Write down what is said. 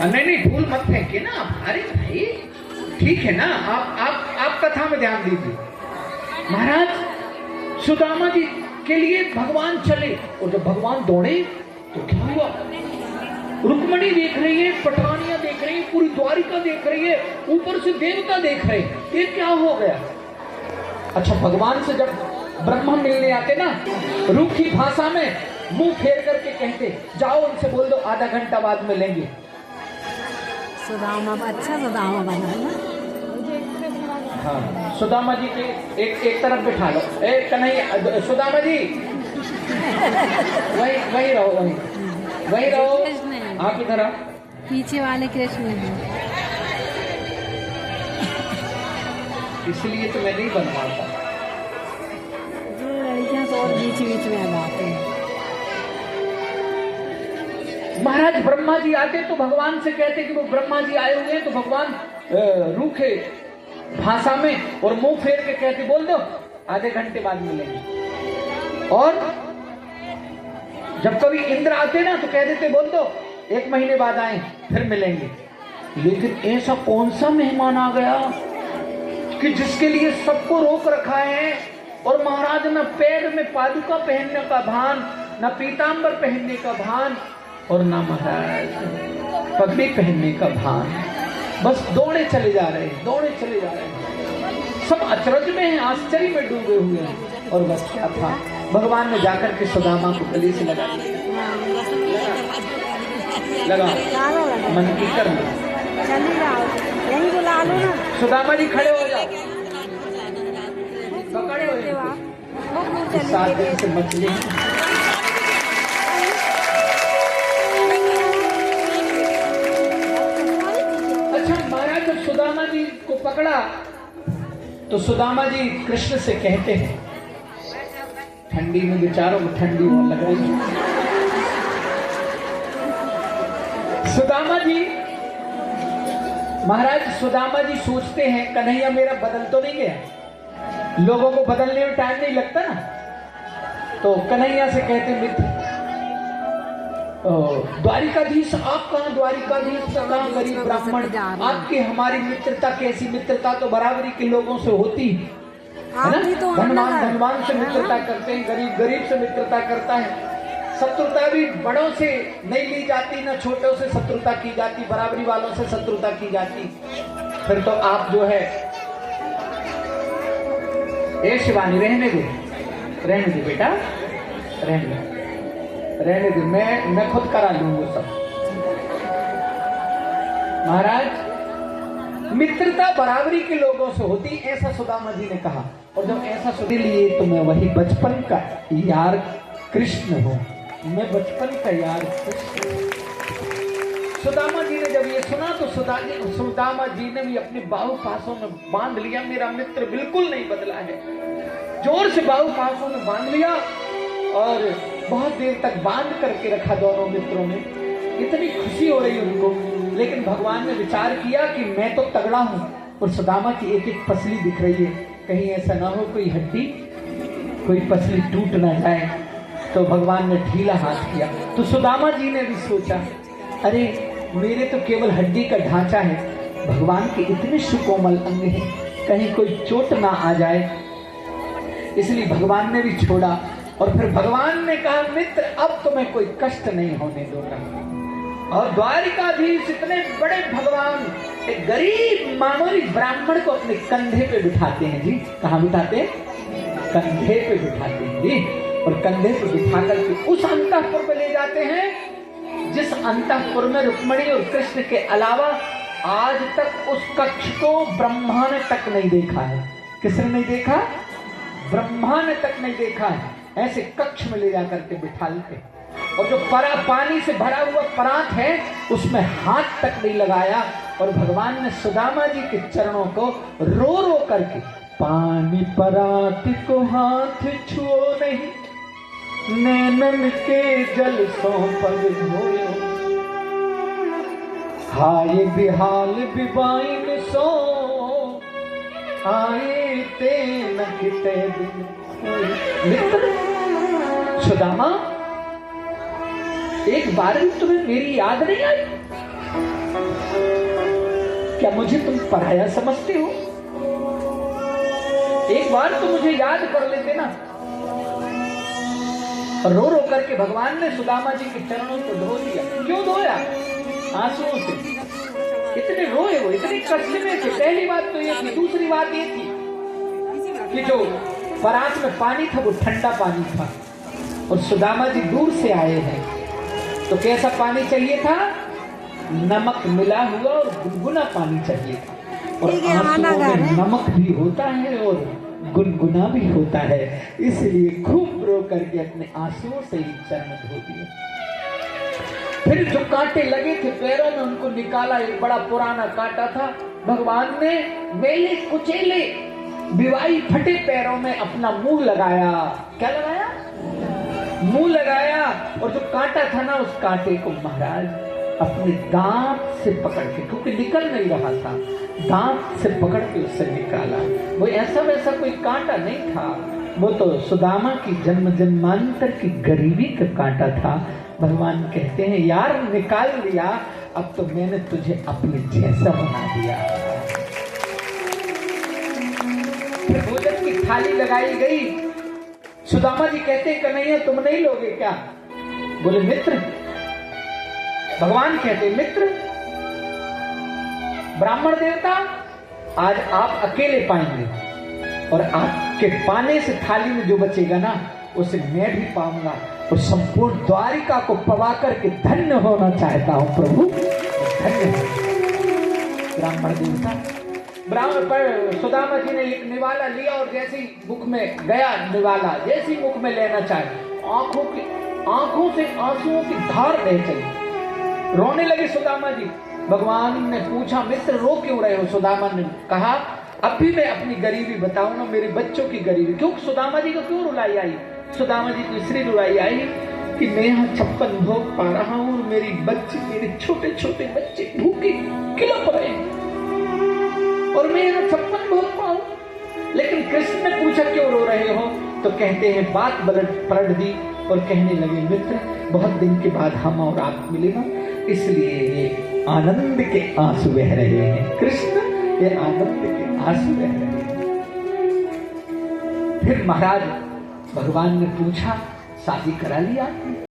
नहीं नहीं, फूल मत फेंकिए ना आप। अरे भाई ठीक है ना, आप कथा में ध्यान दीजिए। महाराज सुदामा जी के लिए भगवान चले, और जब भगवान दौड़े तो क्या हुआ? रुक्मणी देख रही है, पटरानियां देख रही है, पूरी द्वारिका देख रही है, ऊपर से देवता देख रहे हैं। ये क्या हो गया? अच्छा, भगवान से जब ब्रह्मा मिलने आते ना, रूखी भाषा में मुंह फेर करके कहते, जाओ उनसे बोल दो आधा घंटा बाद मिलेंगे। सुदामा अच्छा सुदामा बना ना। हाँ, सुदामा जी के एक तरफ बिठा लो। ए कन्हैया, सुदामा जी वही रहो, वही रहो। आप इधर आओ। पीछे वाले कृष्ण हैं, इसलिए तो मैं नहीं बन पाता। जो लड़कियां तो और बीच बीच में आ जाते हैं। महाराज ब्रह्मा जी आते तो भगवान से कहते कि वो ब्रह्मा जी आए हुए हैं, तो भगवान रूखे भाषा में और मुंह फेर के कहते, बोल दो आधे घंटे बाद मिलेंगे। और जब कभी इंद्र आते ना तो कह देते, बोल दो 1 महीने बाद आए फिर मिलेंगे। लेकिन ऐसा कौन सा मेहमान आ गया कि जिसके लिए सबको रोक रखा है? और महाराज न पैर में पादुका पहनने का भान, न पीतांबर पहनने का भान, और न महाराज पगड़ी पहनने का भान। बस दौड़े चले जा रहे हैं, दौड़े चले जा रहे हैं। सब अचरज में हैं, आश्चर्य में डूबे हुए हैं। और बस क्या था, भगवान ने जाकर के सुदामा को गले से लगा मन की कर लो। यही बुला लो ना। सुदामा जी खड़े हो जाओ, खड़े हो जाओ। 7 दिन से मछली सुदामा जी को पकड़ा तो सुदामा जी कृष्ण से कहते हैं, ठंडी में बेचारों को ठंडी और लग रही है। सुदामा जी, महाराज सुदामा जी सोचते हैं कन्हैया मेरा बदल तो नहीं गया। लोगों को बदलने में टाइम नहीं लगता ना। तो कन्हैया से कहते, मित्र द्वारिकाधीश आप कहाँ? द्वारिकाधीश कहाँ? गरीब ब्राह्मण, आपकी हमारी मित्रता कैसी? मित्रता तो बराबरी के लोगों से होती है ना। तो धनवान से मित्रता करते हैं, गरीब से मित्रता करता है। शत्रुता भी बड़ों से नहीं ली जाती, ना छोटों से शत्रुता की जाती, बराबरी वालों से शत्रुता की जाती। फिर तो आप जो है, ए शिवानी रहने दे बेटा, रहने दे, मैं खुद करा लूंगा सब। महाराज मित्रता बराबरी के लोगों से होती, ऐसा सुदामा जी ने कहा। और जब ऐसा सुधी लिए तो मैं वही बचपन का यार कृष्ण हूं, मैं बचपन का यार कृष्ण। सुदामा जी ने जब ये सुना तो सुदामा जी ने भी अपने बाहु पासों में बांध लिया, मेरा मित्र बिल्कुल नहीं बदला है। जोर से बाहु पासों में बांध लिया और बहुत देर तक बांध करके रखा दोनों मित्रों ने। इतनी खुशी हो रही उनको। लेकिन भगवान ने विचार किया कि मैं तो तगड़ा हूं और सुदामा की एक एक पसली दिख रही है, कहीं ऐसा ना हो कोई हड्डी, कोई पसली टूट ना जाए। तो भगवान ने ढीला हाथ किया। तो सुदामा जी ने भी सोचा, अरे मेरे तो केवल हड्डी का ढांचा है, भगवान के इतने सुकोमल अंग हैं, कहीं कोई चोट ना आ जाए। इसलिए भगवान ने भी छोड़ा। और फिर भगवान ने कहा, मित्र अब तुम्हें कोई कष्ट नहीं होने दूंगा। और द्वारिकाधीश इतने बड़े भगवान एक गरीब मामूली ब्राह्मण को अपने कंधे पे बिठाते हैं जी। कहाँ बिठाते हैं? कंधे पे बिठाते हैं जी। और कंधे पे बिठा करके उस अंतःपुर में ले जाते हैं जिस अंतःपुर में रुक्मणी और कृष्ण के अलावा आज तक उस कक्ष को ब्रह्मा ने तक नहीं देखा है। किसने नहीं देखा? ब्रह्मा ने तक नहीं देखा है। ऐसे कक्ष में ले जाकर के बिठाते, और जो पानी से भरा हुआ परात है उसमें हाथ तक नहीं लगाया। और भगवान ने सुदामा जी के चरणों को रो रो करके, पानी परात को हाथ छुओ नहीं, नैनन के जल सो पग धोयो, हाय बिहाल बिबाइन सो आए ते न किते दिन। सुदामा, एक बार भी तुम्हें मेरी याद नहीं आई? क्या मुझे तुम पराया समझते हो? एक बार तो मुझे याद कर लेते ना। रो रो करके भगवान ने सुदामा जी के चरणों को धो दिया। क्यों धोया? आंसुओं से। इतने रोए वो, इतने कष्ट में थे। पहली बात तो ये थी। दूसरी बात ये थी कि जो परात में पानी था वो ठंडा पानी था और सुदामा जी दूर से आए हैं, तो कैसा पानी चाहिए था? नमक मिला हुआ और गुनगुना पानी चाहिए था। और आंसुओं में नमक भी होता है और गुनगुना भी होता है, इसलिए खूब रो करके अपने आंसुओं से ही चरण धो दिए। फिर जो कांटे लगे थे पैरों में उनको निकाला। एक बड़ा पुराना कांटा था। भगवान ने मेले कुचेले बिवाई फटे पैरों में अपना मुंह लगाया। क्या लगाया? मुंह लगाया। और जो कांटा था ना, उस कांटे को महाराज अपने दांत से पकड़ के, क्योंकि निकल नहीं रहा था, दांत से पकड़ के उससे निकाला। वो ऐसा वैसा कोई कांटा नहीं था, वो तो सुदामा की जन्म जन्मांतर की गरीबी का कांटा था। भगवान कहते हैं यार निकाल लिया, अब तो मैंने तुझे अपने जैसा बना दिया। फिर भोजन की थाली लगाई गई। सुदामा जी कहते कन्हैया तुम नहीं लोगे क्या? बोले मित्र। भगवान कहते मित्र, ब्राह्मण देवता आज आप अकेले पाएंगे और आपके पाने से थाली में जो बचेगा ना उसे मैं भी पाऊंगा और संपूर्ण द्वारिका को पवा करके धन्य होना चाहता हूं प्रभु, धन्य हो। ब्राह्मण देवता ब्राह्मण पर सुदामा जी ने एक निवाला लिया और जैसे ही मुख में गया निवाला, जैसे ही मुख में लेना चाहे आंखों से आंसुओं की धार बह चली। रोने लगे सुदामा जी। भगवान ने पूछा मित्र रो क्यों रहे हो? सुदामा ने कहा अब भी मैं अपनी गरीबी बताऊंगा, मेरे बच्चों की गरीबी। क्यों सुदामा जी को क्यों रुलाई आई? सुदामा जी को इसलिए रुलाई आई कि मैं यहाँ 56 भोग पा रहा हूँ और मेरी बच्चे, मेरे छोटे छोटे बच्चे भूखे किलप रहे हैं और मैं यहाँ 56 भोग पाऊं। लेकिन कृष्ण ने पूछा क्यों रो रहे हो? तो कहते हैं बात पलट दी और कहने लगे मित्र बहुत दिन के बाद हम और आप मिले ना, इसलिए ये आनंद के आंसू बह रहे हैं। कृष्ण ये आनंद के आंसू बह रहे हैं। फिर महाराज भगवान ने पूछा शादी करा लिया?